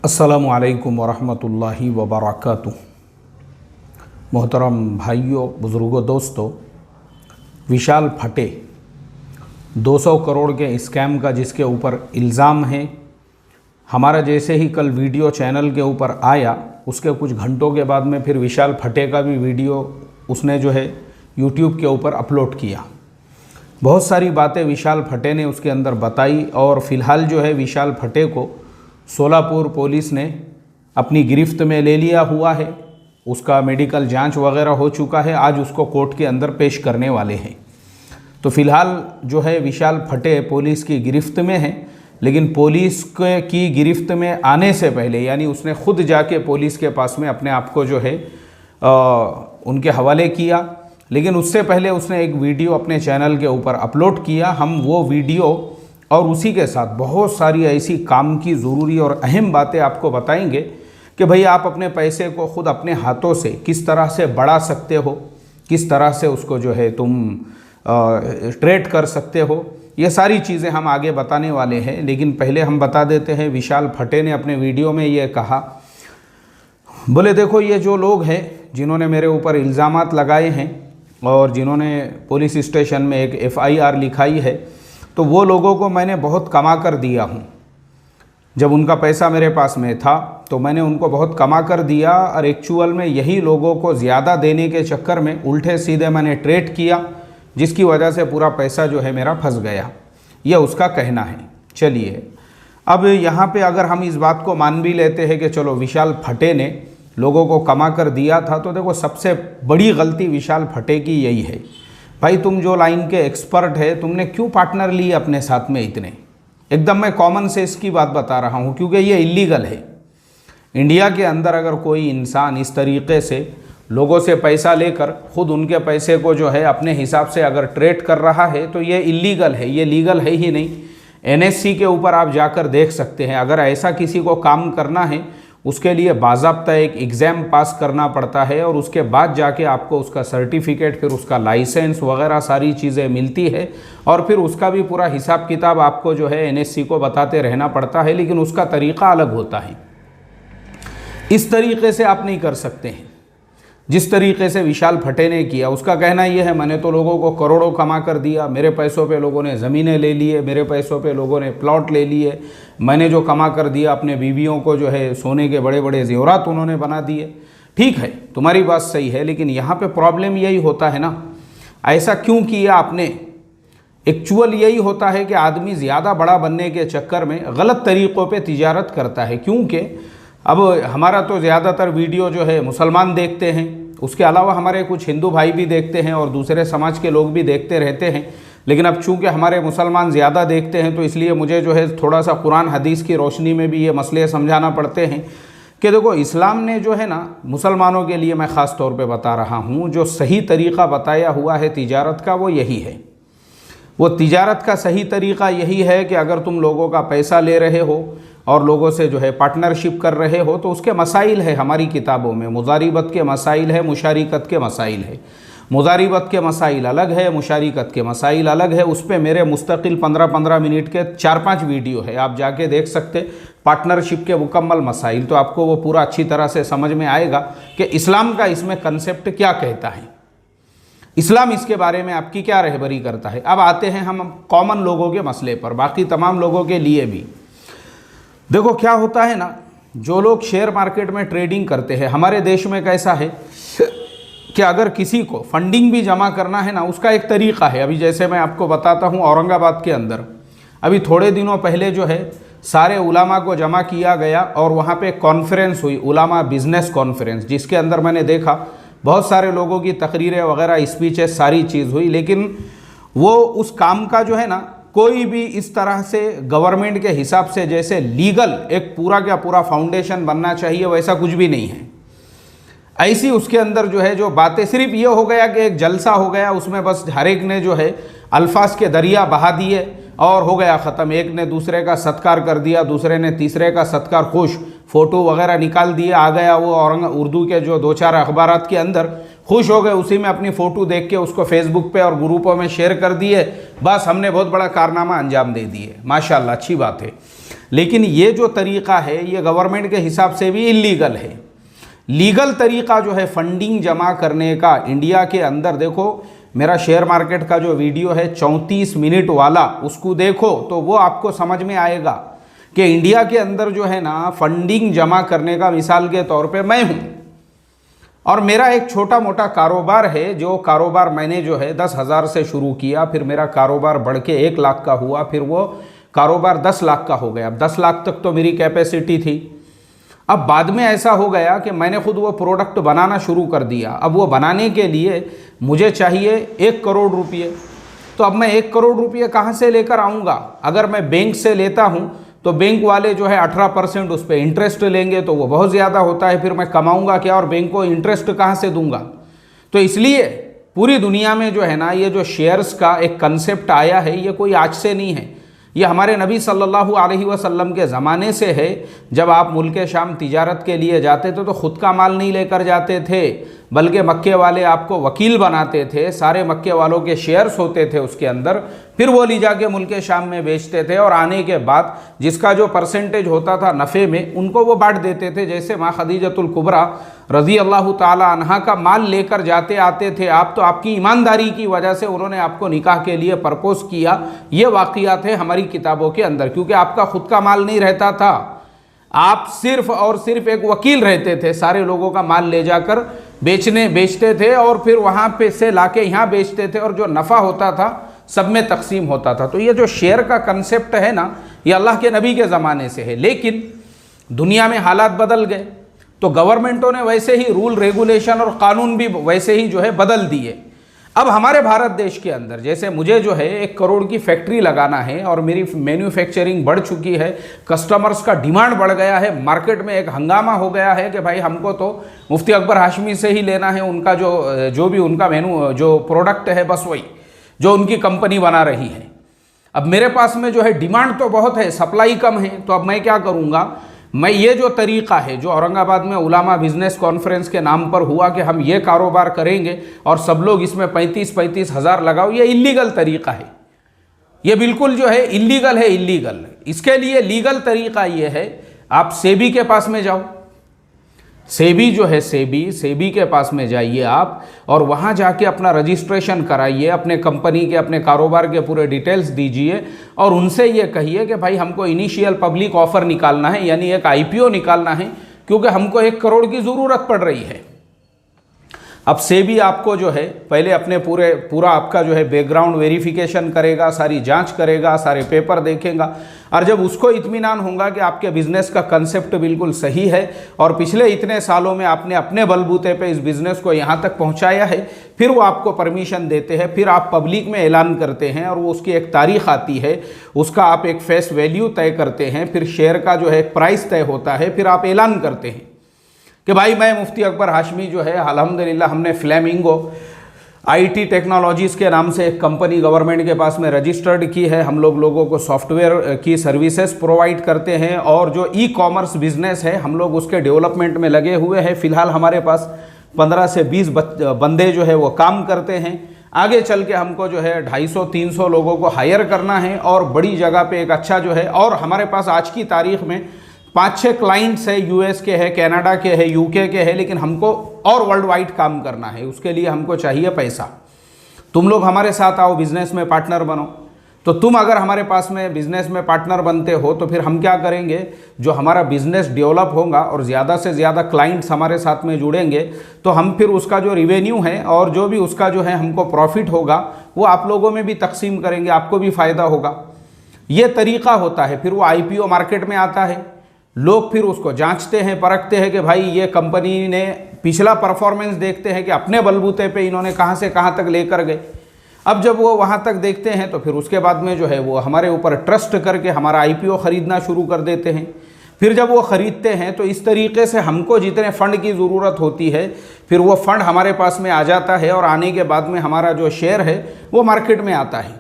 अस्सलामु अलैकुम वरहमतुल्लाहि वबरकातुह। मोहतरम भाइयों, बुज़ुर्गों, दोस्तों, विशाल फटे 200 करोड़ के स्कैम का जिसके ऊपर इल्ज़ाम है, हमारा जैसे ही कल वीडियो चैनल के ऊपर आया उसके कुछ घंटों के बाद में फिर विशाल फटे का भी वीडियो उसने जो है यूट्यूब के ऊपर अपलोड किया। बहुत सारी बातें विशाल फटे ने उसके अंदर बताई और फ़िलहाल जो है विशाल फटे को सोलापुर पुलिस ने अपनी गिरफ्त में ले लिया हुआ है। उसका मेडिकल जांच वगैरह हो चुका है। आज उसको कोर्ट के अंदर पेश करने वाले हैं। तो फ़िलहाल जो है विशाल फटे पुलिस की गिरफ्त में है, लेकिन पुलिस की गिरफ्त में आने से पहले यानी उसने खुद जाके पुलिस के पास में अपने आप को जो है उनके हवाले किया। लेकिन उससे पहले उसने एक वीडियो अपने चैनल के ऊपर अपलोड किया। हम वो वीडियो और उसी के साथ बहुत सारी ऐसी काम की ज़रूरी और अहम बातें आपको बताएंगे कि भाई आप अपने पैसे को ख़ुद अपने हाथों से किस तरह से बढ़ा सकते हो, किस तरह से उसको जो है तुम ट्रेड कर सकते हो। ये सारी चीज़ें हम आगे बताने वाले हैं। लेकिन पहले हम बता देते हैं, विशाल फटे ने अपने वीडियो में ये कहा, बोले देखो ये जो लोग हैं जिन्होंने मेरे ऊपर इल्ज़ामात लगाए हैं और जिन्होंने पुलिस स्टेशन में एक FIR लिखाई है, तो वो लोगों को मैंने बहुत कमा कर दिया हूँ। जब उनका पैसा मेरे पास में था तो मैंने उनको बहुत कमा कर दिया और एक्चुअल में यही लोगों को ज़्यादा देने के चक्कर में उल्टे सीधे मैंने ट्रेड किया, जिसकी वजह से पूरा पैसा जो है मेरा फंस गया। यह उसका कहना है। चलिए अब यहाँ पे अगर हम इस बात को मान भी लेते हैं कि चलो विशाल फटे ने लोगों को कमा कर दिया था, तो देखो सबसे बड़ी गलती विशाल फटे की यही है, भाई तुम जो लाइन के एक्सपर्ट है, तुमने क्यों पार्टनर लिए अपने साथ में इतने। एकदम मैं कॉमन सेंस की बात बता रहा हूँ, क्योंकि ये इलीगल है। इंडिया के अंदर अगर कोई इंसान इस तरीके से लोगों से पैसा लेकर खुद उनके पैसे को जो है अपने हिसाब से अगर ट्रेड कर रहा है तो ये इलीगल है, ये लीगल है ही नहीं। NSC के ऊपर आप जाकर देख सकते हैं। अगर ऐसा किसी को काम करना है उसके लिए बाज़ाब्ता एक एग्ज़ाम पास करना पड़ता है और उसके बाद जाके आपको उसका सर्टिफिकेट, फिर उसका लाइसेंस वगैरह सारी चीज़ें मिलती है और फिर उसका भी पूरा हिसाब किताब आपको जो है NSC को बताते रहना पड़ता है। लेकिन उसका तरीक़ा अलग होता है। इस तरीके से आप नहीं कर सकते हैं जिस तरीके से विशाल फटे ने किया। उसका कहना यह है, मैंने तो लोगों को करोड़ों कमा कर दिया, मेरे पैसों पे लोगों ने ज़मीनें ले लिए, मेरे पैसों पे लोगों ने प्लॉट ले लिए, मैंने जो कमा कर दिया अपने बीवियों को जो है सोने के बड़े बड़े ज़ेवरात उन्होंने बना दिए। ठीक है, तुम्हारी बात सही है, लेकिन यहाँ पे प्रॉब्लम यही होता है ना, ऐसा क्यों किया आपने। एक्चुअल यही होता है कि आदमी ज़्यादा बड़ा बनने के चक्कर में गलत तरीक़ों पर तिजारत करता है। क्योंकि अब हमारा तो ज़्यादातर वीडियो जो है मुसलमान देखते हैं, उसके अलावा हमारे कुछ हिंदू भाई भी देखते हैं और दूसरे समाज के लोग भी देखते रहते हैं। लेकिन अब चूंकि हमारे मुसलमान ज़्यादा देखते हैं तो इसलिए मुझे जो है थोड़ा सा कुरान हदीस की रोशनी में भी ये मसले समझाना पड़ते हैं कि देखो इस्लाम ने जो है ना मुसलमानों के लिए, मैं ख़ास तौर पे बता रहा हूँ, जो सही तरीक़ा बताया हुआ है तिजारत का वो यही है। वो तिजारत का सही तरीक़ा यही है कि अगर तुम लोगों का पैसा ले रहे हो और लोगों से जो है पार्टनरशिप कर रहे हो तो उसके मसाइल है हमारी किताबों में। मुजारिबत के मसाइल है, मुशारिकत के मसाइल है। मुजारिबत के मसाइल अलग है, मुशारिकत के मसाइल अलग है। उस पर मेरे मुस्तकिल 15-15 मिनट के 4-5 वीडियो है, आप जाके देख सकते। पार्टनरशिप के मुकम्मल मसाइल, तो आपको वो पूरा अच्छी तरह से समझ में आएगा कि इस्लाम का इसमें कंसेप्ट क्या कहता है, इस्लाम इसके बारे में आपकी क्या रहबरी करता है। अब आते हैं हम कॉमन लोगों के मसले पर, बाकी तमाम लोगों के लिए भी। देखो क्या होता है ना, जो लोग शेयर मार्केट में ट्रेडिंग करते हैं, हमारे देश में कैसा है कि अगर किसी को फंडिंग भी जमा करना है ना, उसका एक तरीक़ा है। अभी जैसे मैं आपको बताता हूँ, औरंगाबाद के अंदर अभी थोड़े दिनों पहले जो है सारे उलामा को जमा किया गया और वहाँ पे कॉन्फ्रेंस हुई, उलामा बिजनेस कॉन्फ्रेंस, जिसके अंदर मैंने देखा बहुत सारे लोगों की तकरीरें वगैरह, स्पीचेस, सारी चीज़ हुई। लेकिन वो उस काम का जो है ना, कोई भी इस तरह से गवर्नमेंट के हिसाब से जैसे लीगल एक पूरा क्या पूरा फाउंडेशन बनना चाहिए, वैसा कुछ भी नहीं है। ऐसी उसके अंदर जो है जो बातें, सिर्फ ये हो गया कि एक जलसा हो गया, उसमें बस हर एक ने जो है अल्फाज के दरिया बहा दिए और हो गया ख़त्म। एक ने दूसरे का सत्कार कर दिया, दूसरे ने तीसरे का सत्कार, खुश फ़ोटो वगैरह निकाल दिए, आ गया वो। और उर्दू के जो 2-4 अखबारात के अंदर खुश हो गए, उसी में अपनी फ़ोटो देख के उसको फेसबुक पे और ग्रुपों में शेयर कर दिए, बस हमने बहुत बड़ा कारनामा अंजाम दे दिए। माशाल्लाह, अच्छी बात है। लेकिन ये जो तरीक़ा है ये गवर्नमेंट के हिसाब से भी इलीगल है। लीगल तरीक़ा जो है फंडिंग जमा करने का इंडिया के अंदर, देखो मेरा शेयर मार्केट का जो वीडियो है 34 मिनट वाला, उसको देखो तो वो आपको समझ में आएगा कि इंडिया के अंदर जो है ना फंडिंग जमा करने का मिसाल के तौर पे मैं हूँ, और मेरा एक छोटा मोटा कारोबार है। जो कारोबार मैंने जो है 10,000 से शुरू किया, फिर मेरा कारोबार बढ़ के 1 लाख का हुआ, फिर वो कारोबार 10 लाख का हो गया। अब 10 लाख तक तो मेरी कैपेसिटी थी। अब बाद में ऐसा हो गया कि मैंने खुद वो प्रोडक्ट बनाना शुरू कर दिया। अब वो बनाने के लिए मुझे चाहिए 1 करोड़ रुपये। तो अब मैं 1 करोड़ रुपये कहाँ से लेकर आऊँगा? अगर मैं बैंक से लेता हूँ तो बैंक वाले जो है 18% उस पर इंटरेस्ट लेंगे, तो वो बहुत ज़्यादा होता है। फिर मैं कमाऊँगा क्या और बैंक को इंटरेस्ट कहाँ से दूंगा? तो इसलिए पूरी दुनिया में जो है ना ये जो शेयर्स का एक कंसेप्ट आया है, ये कोई आज से नहीं है, ये हमारे नबी सल्लल्लाहु अलैहि वसल्लम के ज़माने से है। जब आप मुल्क शाम तिजारत के लिए जाते थे तो ख़ुद का माल नहीं लेकर जाते थे, बल्कि मक्के वाले आपको वकील बनाते थे, सारे मक्के वालों के शेयर्स होते थे उसके अंदर, फिर वो ले जाके मुल्क शाम में बेचते थे, और आने के बाद जिसका जो परसेंटेज होता था नफ़े में उनको वो बांट देते थे। जैसे माँ खदीजतुल कुबरा रज़ी अल्लाह ताला अन्हा का माल लेकर जाते आते थे आप, तो आपकी ईमानदारी की वजह से उन्होंने आपको निकाह के लिए प्रपोज़ किया। ये वाक़ियात है हमारी किताबों के अंदर, क्योंकि आपका खुद का माल नहीं रहता था, आप सिर्फ और सिर्फ एक वकील रहते थे, सारे लोगों का माल ले जाकर बेचते थे और फिर वहाँ पे से लाके यहाँ बेचते थे, और जो नफ़ा होता था सब में तकसीम होता था। तो ये जो शेयर का कंसेप्ट है ना, ये अल्लाह के नबी के ज़माने से है। लेकिन दुनिया में हालात बदल गए, तो गवर्नमेंटों ने वैसे ही रूल रेगुलेशन और कानून भी वैसे ही जो है बदल दिए। अब हमारे भारत देश के अंदर जैसे मुझे जो है 1 करोड़ की फैक्ट्री लगाना है और मेरी मैन्युफैक्चरिंग बढ़ चुकी है, कस्टमर्स का डिमांड बढ़ गया है, मार्केट में एक हंगामा हो गया है कि भाई हमको तो मुफ्ती अकबर हाशमी से ही लेना है, उनका जो भी उनका मेनू जो प्रोडक्ट है बस वही जो उनकी कंपनी बना रही है। अब मेरे पास में जो है डिमांड तो बहुत है, सप्लाई कम है, तो अब मैं क्या करूँगा? मैं ये जो तरीक़ा है जो औरंगाबाद में उलामा बिजनेस कॉन्फ्रेंस के नाम पर हुआ कि हम ये कारोबार करेंगे और सब लोग इसमें 35-35 हज़ार लगाओ, ये इलीगल तरीक़ा है, ये बिल्कुल जो है इलीगल है, इलीगल। इसके लिए लीगल तरीक़ा ये है, आप सेबी के पास में जाओ, सेबी जो है सेबी के पास में जाइए आप, और वहाँ जाके अपना रजिस्ट्रेशन कराइए, अपने कंपनी के अपने कारोबार के पूरे डिटेल्स दीजिए, और उनसे ये कहिए कि भाई हमको इनिशियल पब्लिक ऑफ़र निकालना है, यानी एक IPO निकालना है, क्योंकि हमको 1 करोड़ की ज़रूरत पड़ रही है। अब सेबी आपको जो है पहले अपने पूरा आपका जो है बैकग्राउंड वेरिफिकेशन करेगा, सारी जांच करेगा, सारे पेपर देखेगा, और जब उसको इत्मीनान होगा कि आपके बिज़नेस का कंसेप्ट बिल्कुल सही है और पिछले इतने सालों में आपने अपने बलबूते पे इस बिज़नेस को यहाँ तक पहुँचाया है, फिर वो आपको परमिशन देते हैं, फिर आप पब्लिक में ऐलान करते हैं, और वो उसकी एक तारीख़ आती है, उसका आप एक फेस वैल्यू तय करते हैं, फिर शेयर का जो है प्राइस तय होता है, फिर आप ऐलान करते हैं कि भाई मैं मुफ्ती अकबर हाशमी जो है अल्हम्दुलिल्लाह हमने फ्लेमिंगो IT टेक्नोलॉजीज़ के नाम से एक कंपनी गवर्नमेंट के पास में रजिस्टर्ड की है। हम लोगों को सॉफ्टवेयर की सर्विसेज प्रोवाइड करते हैं, और जो ई-कॉमर्स बिज़नेस है हम लोग उसके डेवलपमेंट में लगे हुए हैं। फ़िलहाल हमारे पास 15 से 20 बंदे जो है वो काम करते हैं। आगे चल के हमको जो है 250-300 लोगों को हायर करना है, और बड़ी जगह पे एक अच्छा जो है, और हमारे पास आज की तारीख़ में 5-6 क्लाइंट्स है, US के है, कनाडा के है, UK के है, लेकिन हमको और वर्ल्ड वाइड काम करना है, उसके लिए हमको चाहिए पैसा। तुम लोग हमारे साथ आओ, बिज़नेस में पार्टनर बनो। तो तुम अगर हमारे पास में बिज़नेस में पार्टनर बनते हो तो फिर हम क्या करेंगे, जो हमारा बिज़नेस डेवलप होगा और ज़्यादा से ज़्यादा क्लाइंट्स हमारे साथ में जुड़ेंगे, तो हम फिर उसका जो रिवेन्यू है और जो भी उसका जो है हमको प्रॉफिट होगा वो आप लोगों में भी तकसीम करेंगे, आपको भी फ़ायदा होगा। ये तरीक़ा होता है। फिर वो IPO मार्केट में आता है, लोग फिर उसको जांचते हैं, परखते हैं कि भाई ये कंपनी ने पिछला परफॉर्मेंस देखते हैं कि अपने बलबूते पे इन्होंने कहाँ से कहाँ तक लेकर गए। अब जब वो वहाँ तक देखते हैं तो फिर उसके बाद में जो है वो हमारे ऊपर ट्रस्ट करके हमारा IPO ख़रीदना शुरू कर देते हैं। फिर जब वो ख़रीदते हैं तो इस तरीके से हमको जितने फ़ंड की ज़रूरत होती है फिर वो फ़ंड हमारे पास में आ जाता है, और आने के बाद में हमारा जो शेयर है वो मार्केट में आता है।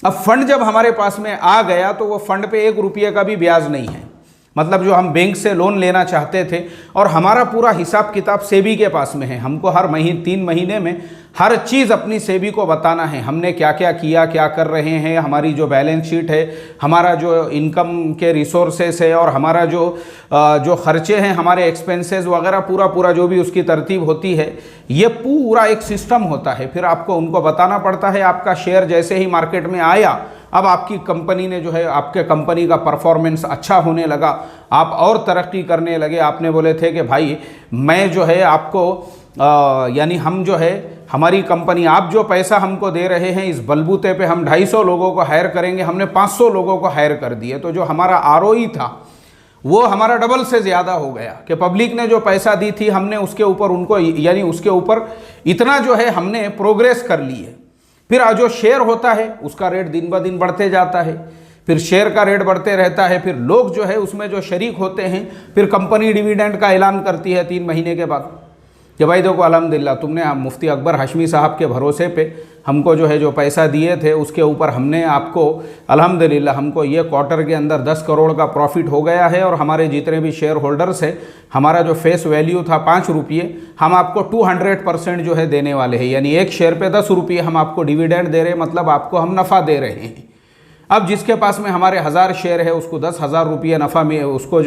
अब फ़ंड जब हमारे पास में आ गया तो वो फ़ंड पे 1 रुपये का भी ब्याज नहीं है। मतलब जो हम बैंक से लोन लेना चाहते थे, और हमारा पूरा हिसाब किताब सेबी के पास में है। हमको हर महीने 3 महीने में हर चीज़ अपनी सेबी को बताना है, हमने क्या क्या किया, क्या कर रहे हैं, हमारी जो बैलेंस शीट है, हमारा जो इनकम के रिसोर्सेस है, और हमारा जो खर्चे हैं, हमारे एक्सपेंसेस वगैरह, पूरा जो भी उसकी तरतीब होती है, ये पूरा एक सिस्टम होता है। फिर आपको उनको बताना पड़ता है। आपका शेयर जैसे ही मार्केट में आया, अब आपकी कंपनी ने जो है, आपके कंपनी का परफॉर्मेंस अच्छा होने लगा, आप और तरक्की करने लगे। आपने बोले थे कि भाई मैं जो है आपको यानी हम जो है हमारी कंपनी, आप जो पैसा हमको दे रहे हैं इस बलबूते पे हम 250 लोगों को हायर करेंगे। हमने 500 लोगों को हायर कर दिए, तो जो हमारा आरओई था वो हमारा डबल से ज़्यादा हो गया कि पब्लिक ने जो पैसा दी थी हमने उसके ऊपर उनको, यानी उसके ऊपर इतना जो है हमने प्रोग्रेस कर ली है। फिर जो शेयर होता है उसका रेट दिन ब दिन बढ़ते जाता है, फिर शेयर का रेट बढ़ते रहता है, फिर लोग जो है उसमें जो शरीक होते हैं, फिर कंपनी डिविडेंड का ऐलान करती है 3 महीने के बाद कि भाई देखो अल्हम्दुलिल्लाह तुमने मुफ्ती अकबर हाशमी साहब के भरोसे पे हमको जो है जो पैसा दिए थे उसके ऊपर हमने आपको अल्हम्दुलिल्लाह हमको ये क्वार्टर के अंदर 10 करोड़ का प्रॉफिट हो गया है, और हमारे जितने भी शेयर होल्डर्स हैं, हमारा जो फेस वैल्यू था 5 रुपये, हम आपको 200% जो है देने वाले हैं, यानी एक शेयर पे 10 रुपये हम आपको डिविडेंड दे रहे हैं, मतलब आपको हम नफ़ा दे रहे हैं। अब जिसके पास में हमारे 1000 शेयर है उसको 10,000 रुपये नफ़ा में, उसको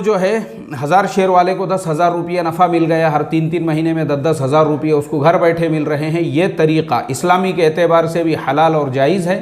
जो है 1000 शेयर वाले को 10,000 रुपये नफ़ा मिल गया। हर 3-3 महीने में 10-10 हज़ार रुपये उसको घर बैठे मिल रहे हैं। ये तरीक़ा इस्लामी के एतबार से भी हलाल और जायज़ है,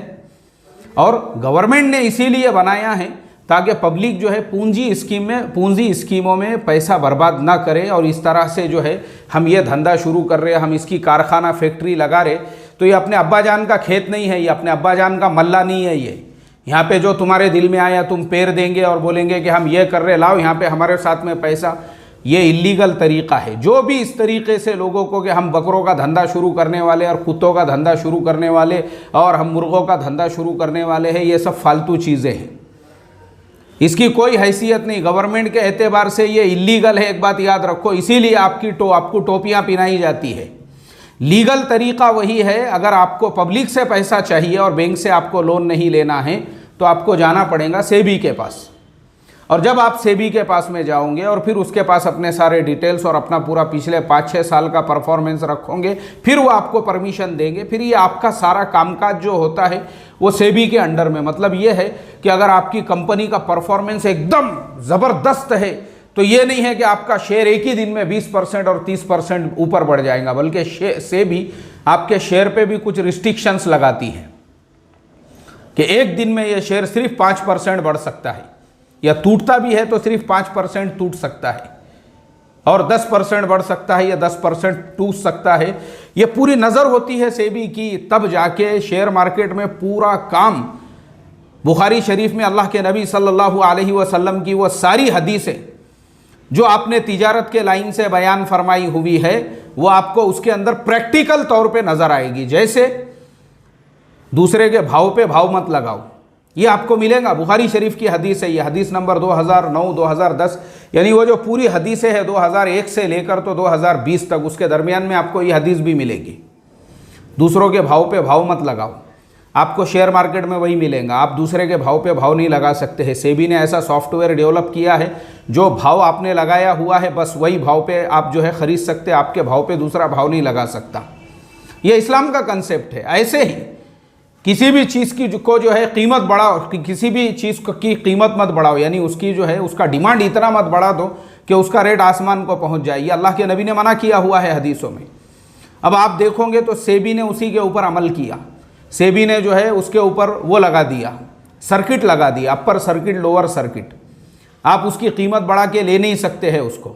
और गवर्नमेंट ने इसीलिए बनाया है ताकि पब्लिक जो है पूंजी स्कीमों में पैसा बर्बाद ना करे। और इस तरह से जो है हम ये धंधा शुरू कर रहे हैं, हम इसकी कारखाना फैक्ट्री लगा रहे, तो ये अपने अब्बा जान का खेत नहीं है, ये अपने अब्बा जान का मल्ला नहीं है। ये यहाँ पे जो तुम्हारे दिल में आया तुम पैर देंगे और बोलेंगे कि हम ये कर रहे, लाओ यहाँ पे हमारे साथ में पैसा, ये इलीगल तरीक़ा है। जो भी इस तरीक़े से लोगों को कि हम बकरों का धंधा शुरू करने वाले और कुत्तों का धंधा शुरू करने वाले और हम मुर्गों का धंधा शुरू करने वाले हैं, ये सब फालतू चीज़ें हैं, इसकी कोई हैसियत नहीं। गवर्नमेंट के एतबार से ये इलीगल है, एक बात याद रखो। इसीलिए आपको टोपियाँ पिनाई जाती है। लीगल तरीक़ा वही है, अगर आपको पब्लिक से पैसा चाहिए और बैंक से आपको लोन नहीं लेना है तो आपको जाना पड़ेगा सेबी के पास। और जब आप सेबी के पास में जाओगे और फिर उसके पास अपने सारे डिटेल्स और अपना पूरा पिछले 5-6 साल का परफॉर्मेंस रखोगे, फिर वो आपको परमिशन देंगे। फिर ये आपका सारा कामकाज जो होता है वो सेबी के अंडर में। मतलब ये है कि अगर आपकी कंपनी का परफॉर्मेंस एकदम ज़बरदस्त है तो ये नहीं है कि आपका शेयर एक ही दिन में 20% और 30% ऊपर बढ़ जाएगा, बल्कि सेबी आपके शेयर पे भी कुछ रिस्ट्रिक्शंस लगाती है कि एक दिन में ये शेयर सिर्फ 5% बढ़ सकता है, या टूटता भी है तो सिर्फ 5% टूट सकता है, और 10% बढ़ सकता है या 10% टूट सकता है। ये पूरी नज़र होती है सेबी की, तब जाके शेयर मार्केट में पूरा काम। बुखारी शरीफ में अल्लाह के नबी सल्लल्लाहु अलैहि वसल्लम की वो सारी हदीसें जो आपने तिजारत के लाइन से बयान फरमाई हुई है, वो आपको उसके अंदर प्रैक्टिकल तौर पे नज़र आएगी। जैसे दूसरे के भाव पे भाव मत लगाओ, ये आपको मिलेगा। बुखारी शरीफ की हदीस है, ये हदीस नंबर 2009-2010, यानी वो जो पूरी हदीसें हैं 2001 से लेकर तो 2020 तक, उसके दरमियान में आपको ये हदीस भी मिलेगी। दूसरों के भाव पे भाव मत लगाओ, आपको शेयर मार्केट में वही मिलेगा, आप दूसरे के भाव पे भाव नहीं लगा सकते हैं। सेबी ने ऐसा सॉफ्टवेयर डेवलप किया है, जो भाव आपने लगाया हुआ है बस वही भाव पे आप जो है ख़रीद सकते, आपके भाव पे दूसरा भाव नहीं लगा सकता। ये इस्लाम का कंसेप्ट है। ऐसे ही किसी भी चीज़ की को जो है कीमत बढ़ाओ, किसी भी चीज़ की कीमत मत बढ़ाओ, यानी उसकी जो है उसका डिमांड इतना मत बढ़ा दो कि उसका रेट आसमान को पहुँच जाए। ये अल्लाह के नबी ने मना किया हुआ है हदीसों में। अब आप देखोगे तो सेबी ने उसी के ऊपर अमल किया। सेबी ने जो है उसके ऊपर वो लगा दिया, सर्किट लगा दिया, अपर सर्किट लोअर सर्किट। आप उसकी कीमत बढ़ा के ले नहीं सकते हैं उसको।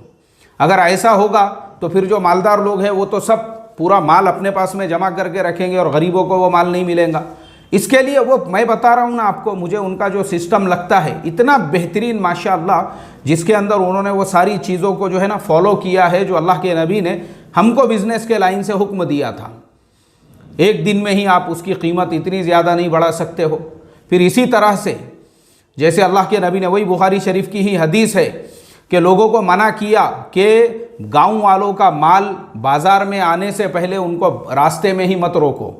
अगर ऐसा होगा तो फिर जो मालदार लोग हैं वो तो सब पूरा माल अपने पास में जमा करके रखेंगे और गरीबों को वो माल नहीं मिलेगा। इसके लिए वो मैं बता रहा हूँ ना आपको, मुझे उनका जो सिस्टम लगता है इतना बेहतरीन माशाअल्लाह, जिसके अंदर उन्होंने वो सारी चीज़ों को जो है ना फॉलो किया है जो अल्लाह के नबी ने हमको बिज़नेस के लाइन से हुक्म दिया था। एक दिन में ही आप उसकी कीमत इतनी ज़्यादा नहीं बढ़ा सकते हो। फिर इसी तरह से जैसे अल्लाह के नबी ने, वही बुखारी शरीफ की ही हदीस है कि लोगों को मना किया कि गांव वालों का माल बाज़ार में आने से पहले उनको रास्ते में ही मत रोको।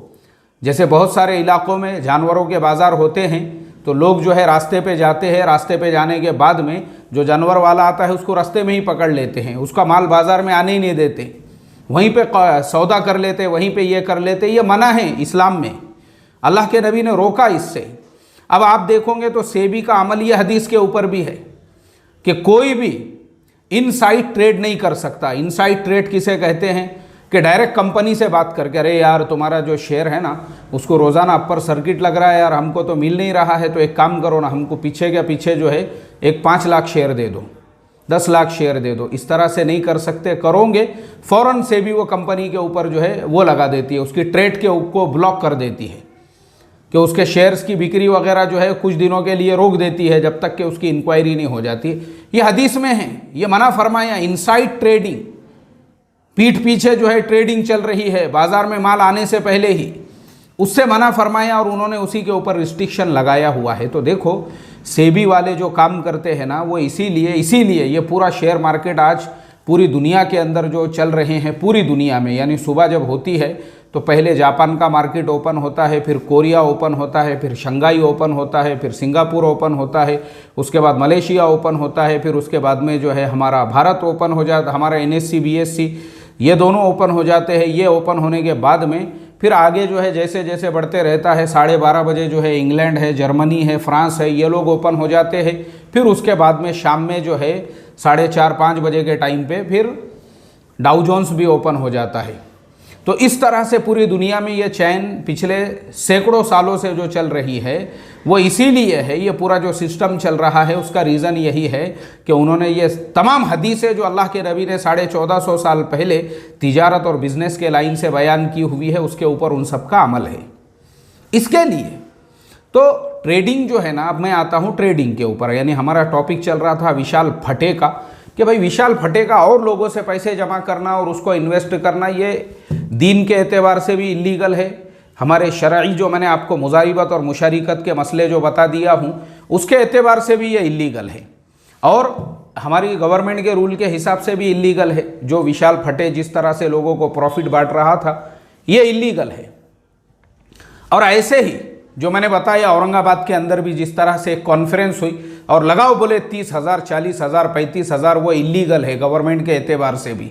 जैसे बहुत सारे इलाक़ों में जानवरों के बाज़ार होते हैं तो लोग जो है रास्ते पे जाते हैं, रास्ते पे जाने के बाद में जो जानवर वाला आता है उसको रास्ते में ही पकड़ लेते हैं, उसका माल बाज़ार में आने ही नहीं देते, वहीं पे सौदा कर लेते, वहीं पे ये कर लेते। ये मना है इस्लाम में, अल्लाह के नबी ने रोका इससे। अब आप देखोगे तो सेबी का अमल ये हदीस के ऊपर भी है कि कोई भी इनसाइड ट्रेड नहीं कर सकता। इनसाइड ट्रेड किसे कहते हैं कि डायरेक्ट कंपनी से बात करके, अरे यार तुम्हारा जो शेयर है ना उसको रोज़ाना अपर सर्किट लग रहा है यार, हमको तो मिल नहीं रहा है, तो एक काम करो ना, हमको पीछे के पीछे जो है एक 5 लाख शेयर दे दो, 10 लाख शेयर दे दो। इस तरह से नहीं कर सकते। करोगे फ़ौरन से भी वो कंपनी के ऊपर जो है वो लगा देती है, उसकी ट्रेड के को ब्लॉक कर देती है कि उसके शेयर्स की बिक्री वगैरह जो है कुछ दिनों के लिए रोक देती है जब तक कि उसकी इंक्वायरी नहीं हो जाती। ये हदीस में है, ये मना फरमाया। इनसाइड ट्रेडिंग, पीठ पीछे जो है ट्रेडिंग चल रही है बाज़ार में माल आने से पहले ही, उससे मना फरमाया और उन्होंने उसी के ऊपर रिस्ट्रिक्शन लगाया हुआ है। तो देखो सेबी वाले जो काम करते हैं ना वो इसीलिए ये पूरा शेयर मार्केट आज पूरी दुनिया के अंदर जो चल रहे हैं, पूरी दुनिया में, यानी सुबह जब होती है तो पहले जापान का मार्केट ओपन होता है, फिर कोरिया ओपन होता है, फिर शंघाई ओपन होता है, फिर सिंगापुर ओपन होता है, उसके बाद मलेशिया ओपन होता है, फिर उसके बाद में जो है हमारा भारत ओपन हो जाता, हमारा NSE BSE ये दोनों ओपन हो जाते हैं। ये ओपन होने के बाद में फिर आगे जो है जैसे जैसे बढ़ते रहता है, 12:30 बजे जो है इंग्लैंड है, जर्मनी है, फ्रांस है, ये लोग ओपन हो जाते हैं। फिर उसके बाद में शाम में जो है 4:30-5 बजे के टाइम पे फिर डाउ जोन्स भी ओपन हो जाता है। तो इस तरह से पूरी दुनिया में ये चैन पिछले सैकड़ों सालों से जो चल रही है वो इसीलिए है, ये पूरा जो सिस्टम चल रहा है उसका रीज़न यही है कि उन्होंने ये तमाम हदीसें जो अल्लाह के नबी ने 1450 साल पहले तिजारत और बिज़नेस के लाइन से बयान की हुई है उसके ऊपर उन सब का अमल है। इसके लिए तो ट्रेडिंग जो है ना, अब मैं आता हूँ ट्रेडिंग के ऊपर, यानी हमारा टॉपिक चल रहा था विशाल फटे का, कि भाई विशाल फटे का और लोगों से पैसे जमा करना और उसको इन्वेस्ट करना ये दीन के एतबार से भी इलीगल है। हमारे शरई जो मैंने आपको मुजारिबत और मुशारिकत के मसले जो बता दिया हूँ उसके एतबार से भी ये इलीगल है, और हमारी गवर्नमेंट के रूल के हिसाब से भी इलीगल है। जो विशाल फटे जिस तरह से लोगों को प्रॉफिट बांट रहा था ये इलीगल है। और ऐसे ही जो मैंने बताया औरंगाबाद के अंदर भी जिस तरह से एक कॉन्फ्रेंस हुई और लगाओ बोले 30,000, 40,000, 35,000, वो इलीगल है गवर्नमेंट के एतबार से भी।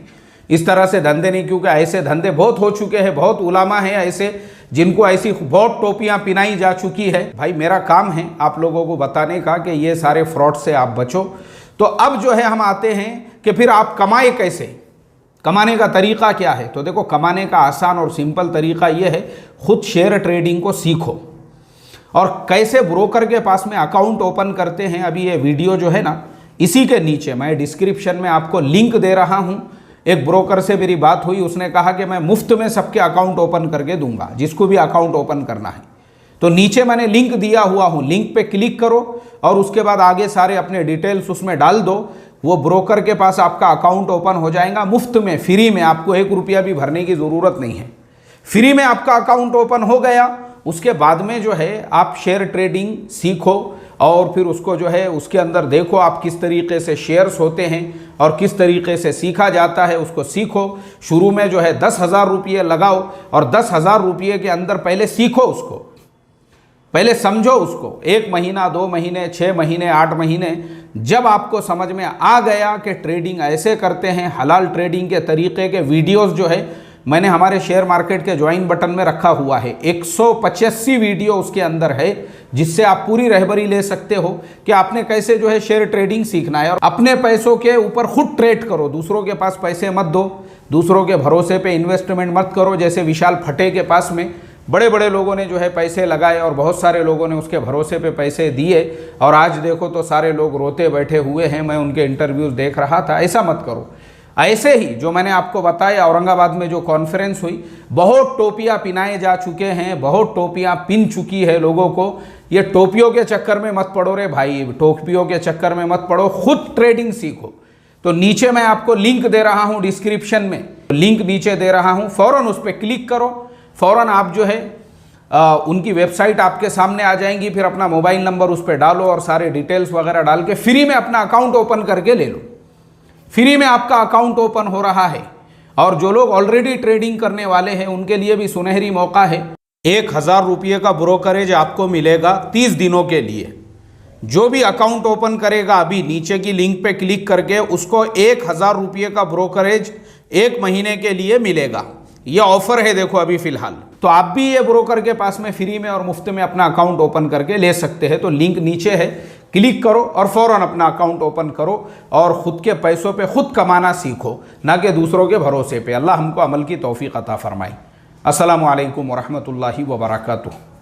इस तरह से धंधे नहीं, क्योंकि ऐसे धंधे बहुत हो चुके हैं, बहुत उलामा हैं ऐसे जिनको ऐसी बहुत टोपियां पिनाई जा चुकी है। भाई मेरा काम है आप लोगों को बताने का कि ये सारे फ्रॉड से आप बचो। तो अब जो है हम आते हैं कि फिर आप कमाए कैसे, कमाने का तरीक़ा क्या है। तो देखो कमाने का आसान और सिंपल तरीक़ा ये है, खुद शेयर ट्रेडिंग को सीखो और कैसे ब्रोकर के पास में अकाउंट ओपन करते हैं। अभी ये वीडियो जो है ना इसी के नीचे मैं डिस्क्रिप्शन में आपको लिंक दे रहा हूँ। एक ब्रोकर से मेरी बात हुई, उसने कहा कि मैं मुफ्त में सबके अकाउंट ओपन करके दूंगा जिसको भी अकाउंट ओपन करना है। तो नीचे मैंने लिंक दिया हुआ हूँ, लिंक पे क्लिक करो और उसके बाद आगे सारे अपने डिटेल्स उसमें डाल दो। वो ब्रोकर के पास आपका अकाउंट ओपन हो जाएगा मुफ्त में, फ्री में, आपको 1 रुपया भी भरने की ज़रूरत नहीं है। फ्री में आपका अकाउंट ओपन हो गया। उसके बाद में जो है आप शेयर ट्रेडिंग सीखो और फिर उसको जो है उसके अंदर देखो आप किस तरीके से शेयर्स होते हैं और किस तरीके से सीखा जाता है, उसको सीखो। शुरू में जो है 10,000 रुपये लगाओ और 10,000 रुपये के अंदर पहले सीखो, उसको पहले समझो उसको। 1 महीना, 2 महीने, 6 महीने, 8 महीने, जब आपको समझ में आ गया कि ट्रेडिंग ऐसे करते हैं, हलाल ट्रेडिंग के तरीके के वीडियोस जो है मैंने हमारे शेयर मार्केट के ज्वाइन बटन में रखा हुआ है। 185 वीडियो उसके अंदर है जिससे आप पूरी रहबरी ले सकते हो कि आपने कैसे जो है शेयर ट्रेडिंग सीखना है और अपने पैसों के ऊपर खुद ट्रेड करो। दूसरों के पास पैसे मत दो, दूसरों के भरोसे पे इन्वेस्टमेंट मत करो। जैसे विशाल फटे के पास में बड़े बड़े लोगों ने जो है पैसे लगाए और बहुत सारे लोगों ने उसके भरोसे पे पैसे दिए और आज देखो तो सारे लोग रोते बैठे हुए हैं। मैं उनके इंटरव्यूज़ देख रहा था। ऐसा मत करो। ऐसे ही जो मैंने आपको बताया औरंगाबाद में जो कॉन्फ्रेंस हुई, बहुत टोपियां पिनाए जा चुके हैं, बहुत टोपियां पिन चुकी है लोगों को। ये टोपियों के चक्कर में मत पड़ो रे भाई, टोपियों के चक्कर में मत पड़ो, खुद ट्रेडिंग सीखो। तो नीचे मैं आपको लिंक दे रहा हूं, डिस्क्रिप्शन में लिंक नीचे दे रहा हूं, फ़ौरन उस पर क्लिक करो। फ़ौरन आप जो है उनकी वेबसाइट आपके सामने आ जाएंगी। फिर अपना मोबाइल नंबर उस पर डालो और सारे डिटेल्स वगैरह डाल के फ्री में अपना अकाउंट ओपन करके ले लो। फ्री में आपका अकाउंट ओपन हो रहा है। और जो लोग ऑलरेडी ट्रेडिंग करने वाले हैं उनके लिए भी सुनहरी मौका है 1000 रुपये का ब्रोकरेज आपको मिलेगा 30 दिनों के लिए। जो भी अकाउंट ओपन करेगा अभी नीचे की लिंक पे क्लिक करके उसको 1000 रुपये का ब्रोकरेज 1 महीने के लिए मिलेगा। ये ऑफर है देखो अभी फिलहाल। तो आप भी ये ब्रोकर के पास में फ्री में और मुफ्त में अपना अकाउंट ओपन करके ले सकते हैं। तो लिंक नीचे है, क्लिक करो और फौरन अपना अकाउंट ओपन करो और खुद के पैसों पे खुद कमाना सीखो, ना कि दूसरों के भरोसे पे। अल्लाह हमको अमल की तौफीक अता फरमाए। अस्सलामु अलैकुम वरहमतुल्लाहि वबरकातुहू।